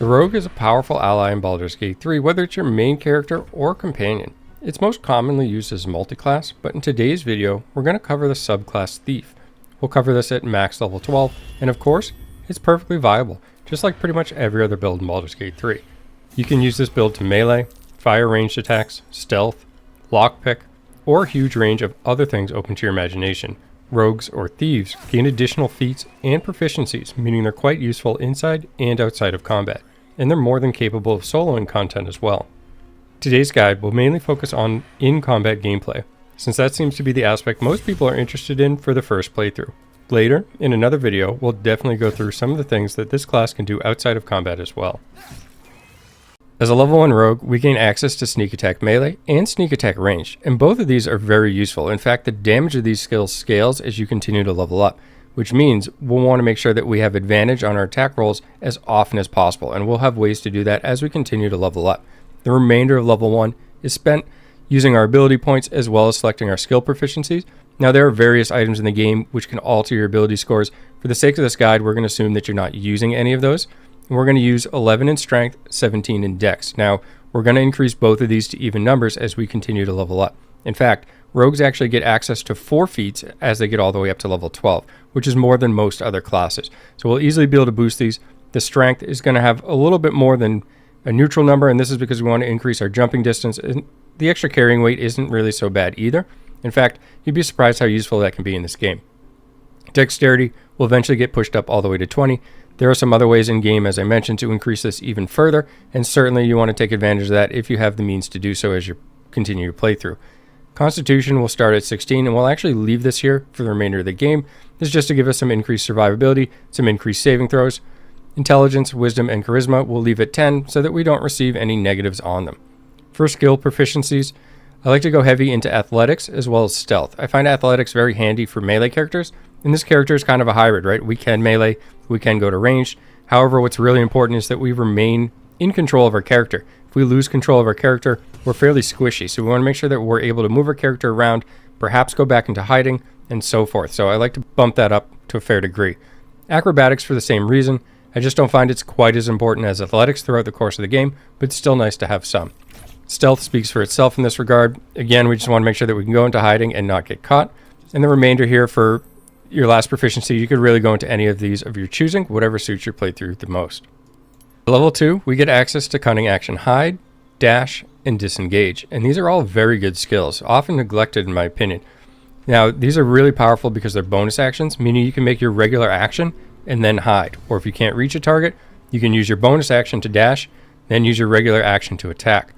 The Rogue is a powerful ally in Baldur's Gate 3, whether it's your main character or companion. It's most commonly used as a multi-class, but in today's video, we're going to cover the subclass Thief. We'll cover this at max level 12, and of course, it's perfectly viable, just like pretty much every other build in Baldur's Gate 3. You can use this build to melee, fire ranged attacks, stealth, lockpick, or a huge range of other things open to your imagination. Rogues or thieves gain additional feats and proficiencies, meaning they're quite useful inside and outside of combat, and they're more than capable of soloing content as well. Today's guide will mainly focus on in-combat gameplay, since that seems to be the aspect most people are interested in for the first playthrough. Later, in another video, we'll definitely go through some of the things that this class can do outside of combat as well. As a level 1 rogue, we gain access to sneak attack melee and sneak attack range, and both of these are very useful. In fact, the damage of these skills scales as you continue to level up, which means we'll want to make sure that we have advantage on our attack rolls as often as possible, and we'll have ways to do that as we continue to level up. The remainder of level 1 is spent using our ability points as well as selecting our skill proficiencies. Now, there are various items in the game which can alter your ability scores. For the sake of this guide, we're going to assume that you're not using any of those. And we're going to use 11 in strength, 17 in dex. Now, we're going to increase both of these to even numbers as we continue to level up. In fact, rogues actually get access to 4 feats as they get all the way up to level 12, which is more than most other classes. So we'll easily be able to boost these. The strength is going to have a little bit more than a neutral number, and this is because we want to increase our jumping distance. And the extra carrying weight isn't really so bad either. In fact, you'd be surprised how useful that can be in this game. Dexterity will eventually get pushed up all the way to 20. There are some other ways in game, as I mentioned, to increase this even further, and certainly you want to take advantage of that if you have the means to do so as you continue to play through. Constitution will start at 16, and we'll actually leave this here for the remainder of the game. This is just to give us some increased survivability, some increased saving throws. Intelligence, wisdom, and charisma we'll leave at 10 so that we don't receive any negatives on them. For skill proficiencies, I like to go heavy into athletics as well as stealth. I find athletics very handy for melee characters, and this character is kind of a hybrid, right? We can melee, we can go to ranged. However, what's really important is that we remain in control of our character. If we lose control of our character, we're fairly squishy, so we want to make sure that we're able to move our character around, perhaps go back into hiding, and so forth. So I like to bump that up to a fair degree. Acrobatics for the same reason. I just don't find it's quite as important as athletics throughout the course of the game, but it's still nice to have some. Stealth speaks for itself in this regard. Again, we just want to make sure that we can go into hiding and not get caught. And the remainder here for your last proficiency, you could really go into any of these of your choosing, whatever suits your playthrough the most. At level 2, we get access to Cunning Action Hide, Dash, and Disengage. And these are all very good skills, often neglected in my opinion. Now, these are really powerful because they're bonus actions, meaning you can make your regular action and then hide. Or if you can't reach a target, you can use your bonus action to dash, then use your regular action to attack.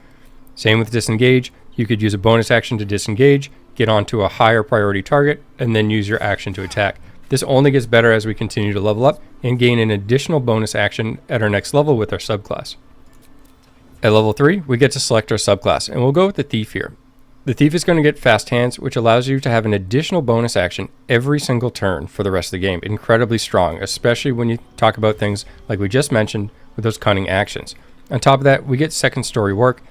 Same with Disengage. You could use a bonus action to disengage, get onto a higher priority target, and then use your action to attack. This only gets better as we continue to level up and gain an additional bonus action at our next level with our subclass. At level 3, we get to select our subclass, and we'll go with the Thief here. The Thief is going to get Fast Hands, which allows you to have an additional bonus action every single turn for the rest of the game. Incredibly strong, especially when you talk about things like we just mentioned with those cunning actions. On top of that, we get second story work.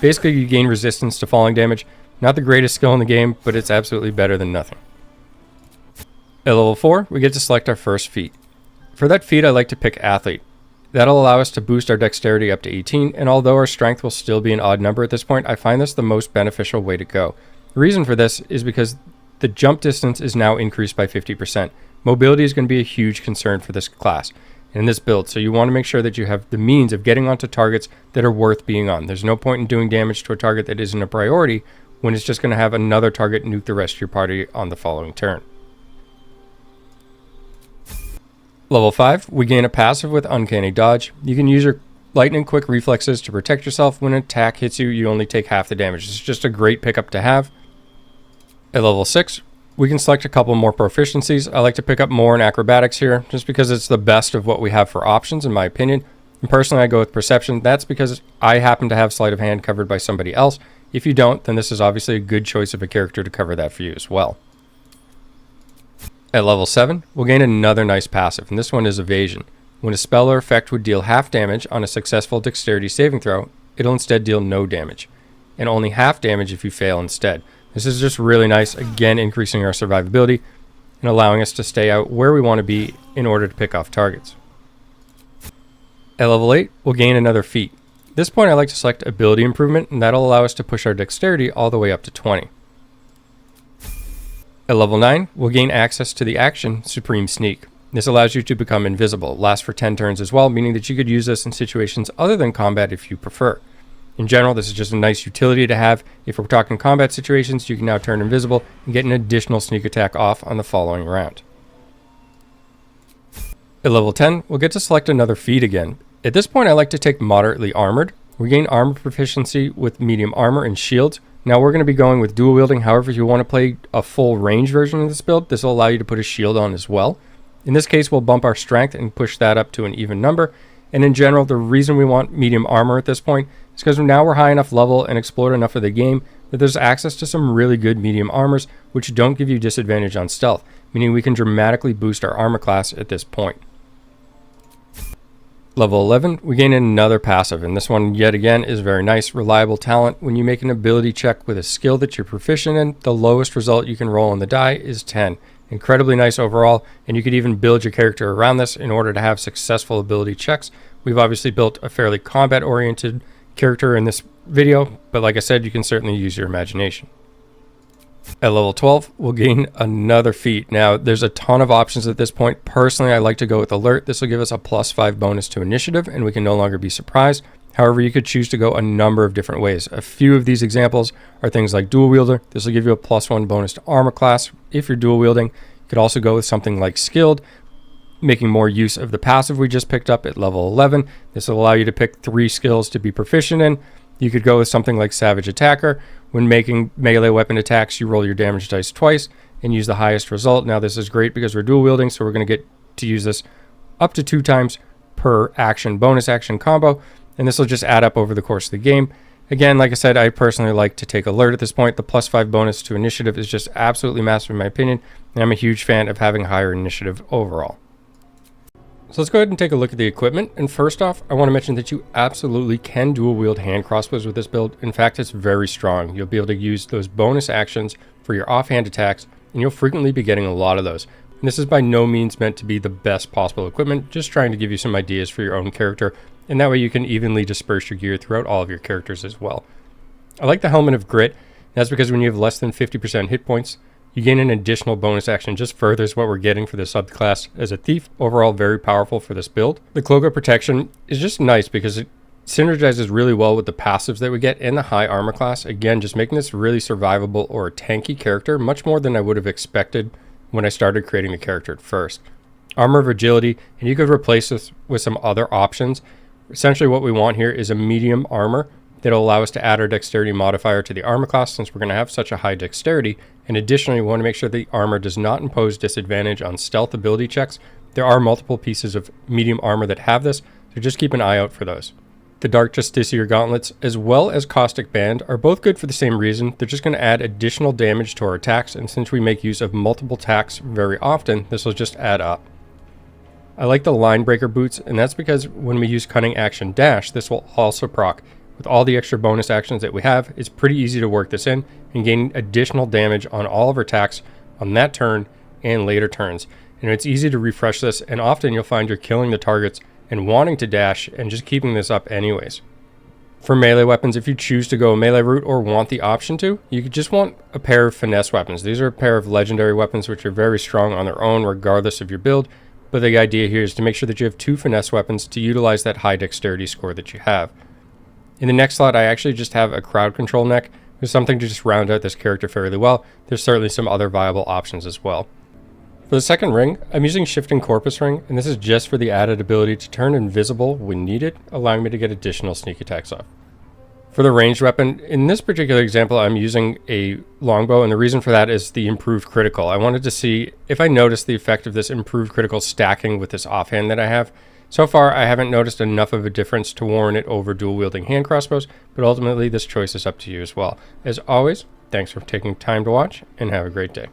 Basically, you gain resistance to falling damage. Not the greatest skill in the game, but it's absolutely better than nothing. At level 4, we get to select our first feat. For that feat, I like to pick Athlete. That'll allow us to boost our dexterity up to 18, and although our strength will still be an odd number at this point, I find this the most beneficial way to go. The reason for this is because the jump distance is now increased by 50%. Mobility is going to be a huge concern for this class in this build, so you want to make sure that you have the means of getting onto targets that are worth being on. There's no point in doing damage to a target that isn't a priority when it's just going to have another target nuke the rest of your party on the following turn. Level 5, we gain a passive with Uncanny Dodge. You can use your lightning quick reflexes to protect yourself. When an attack hits you, you only take half the damage. It's just a great pickup to have. At level 6, we can select a couple more proficiencies. I like to pick up more in acrobatics here, just because it's the best of what we have for options, in my opinion. And personally, I go with perception. That's because I happen to have Sleight of Hand covered by somebody else. If you don't, then this is obviously a good choice of a character to cover that for you as well. At level 7, we'll gain another nice passive, and this one is Evasion. When a spell or effect would deal half damage on a successful dexterity saving throw, it'll instead deal no damage, and only half damage if you fail instead. This is just really nice, again increasing our survivability and allowing us to stay out where we want to be in order to pick off targets. At level 8, we'll gain another feat. At this point I like to select ability improvement, and that'll allow us to push our dexterity all the way up to 20. At level 9, we'll gain access to the action Supreme Sneak. This allows you to become invisible. It lasts for 10 turns as well, meaning that you could use this in situations other than combat if you prefer. In general, this is just a nice utility to have. If we're talking combat situations, you can now turn invisible and get an additional sneak attack off on the following round. At level 10, we'll get to select another feat again. At this point, I like to take Moderately Armored. We gain armor proficiency with medium armor and shields. Now we're going to be going with dual wielding. However, if you want to play a full range version of this build, this will allow you to put a shield on as well. In this case, we'll bump our strength and push that up to an even number. And in general, the reason we want medium armor at this point is because now we're high enough level and explored enough of the game that there's access to some really good medium armors which don't give you disadvantage on stealth, meaning we can dramatically boost our armor class at this point. Level 11, we gain another passive, and this one yet again is very nice. Reliable talent. When you make an ability check with a skill that you're proficient in, the lowest result you can roll on the die is 10. Incredibly nice overall, and you could even build your character around this in order to have successful ability checks. We've obviously built a fairly combat-oriented character in this video, but like I said, you can certainly use your imagination. At level 12, we'll gain another feat. Now, there's a ton of options at this point. Personally, I like to go with Alert. This will give us a +5 bonus to initiative, and we can no longer be surprised. However, you could choose to go a number of different ways. A few of these examples are things like Dual Wielder. This will give you a +1 bonus to armor class if you're dual wielding. You could also go with something like Skilled, making more use of the passive we just picked up at level 11. This will allow you to pick 3 skills to be proficient in. You could go with something like Savage Attacker. When making melee weapon attacks, you roll your damage dice twice and use the highest result. Now this is great because we're dual wielding, so we're going to get to use this up to 2 times per action bonus action combo, and this will just add up over the course of the game. Again, like I said, I personally like to take Alert at this point. The +5 bonus to initiative is just absolutely massive in my opinion, and I'm a huge fan of having higher initiative overall. So let's go ahead and take a look at the equipment. And first off, I want to mention that you absolutely can dual wield hand crossbows with this build. In fact, it's very strong. You'll be able to use those bonus actions for your offhand attacks, and you'll frequently be getting a lot of those. And this is by no means meant to be the best possible equipment, just trying to give you some ideas for your own character, and that way you can evenly disperse your gear throughout all of your characters as well. I like the Helmet of Grit. That's because when you have less than 50% hit points, you gain an additional bonus action. Just furthers what we're getting for the subclass as a thief. Overall, very powerful for this build. The Cloak of Protection is just nice because it synergizes really well with the passives that we get and the high armor class. Again, just making this really survivable or a tanky character, much more than I would have expected when I started creating the character at first. Armor of Agility, and you could replace this with some other options. Essentially what we want here is a medium armor that'll allow us to add our dexterity modifier to the armor class since we're going to have such a high dexterity. And additionally, we want to make sure the armor does not impose disadvantage on stealth ability checks. There are multiple pieces of medium armor that have this, so just keep an eye out for those. The Dark Justiciar Gauntlets, as well as Caustic Band, are both good for the same reason. They're just going to add additional damage to our attacks, and since we make use of multiple attacks very often, this will just add up. I like the Line Breaker Boots, and that's because when we use Cunning Action Dash, this will also proc. With all the extra bonus actions that we have, it's pretty easy to work this in and gain additional damage on all of our attacks on that turn and later turns. And it's easy to refresh this, and often you'll find you're killing the targets and wanting to dash and just keeping this up anyways. For melee weapons, if you choose to go a melee route or want the option to, you could just want a pair of finesse weapons. These are a pair of legendary weapons which are very strong on their own regardless of your build, but the idea here is to make sure that you have 2 finesse weapons to utilize that high dexterity score that you have. In the next slot, I actually just have a crowd control neck. There's something to just round out this character fairly well. There's certainly some other viable options as well. For the second ring, I'm using Shifting Corpus Ring, and this is just for the added ability to turn invisible when needed, allowing me to get additional sneak attacks off. For the ranged weapon, in this particular example, I'm using a longbow, and the reason for that is the improved critical. I wanted to see if I noticed the effect of this improved critical stacking with this offhand that I have. So far, I haven't noticed enough of a difference to warrant it over dual-wielding hand crossbows, but ultimately this choice is up to you as well. As always, thanks for taking time to watch, and have a great day.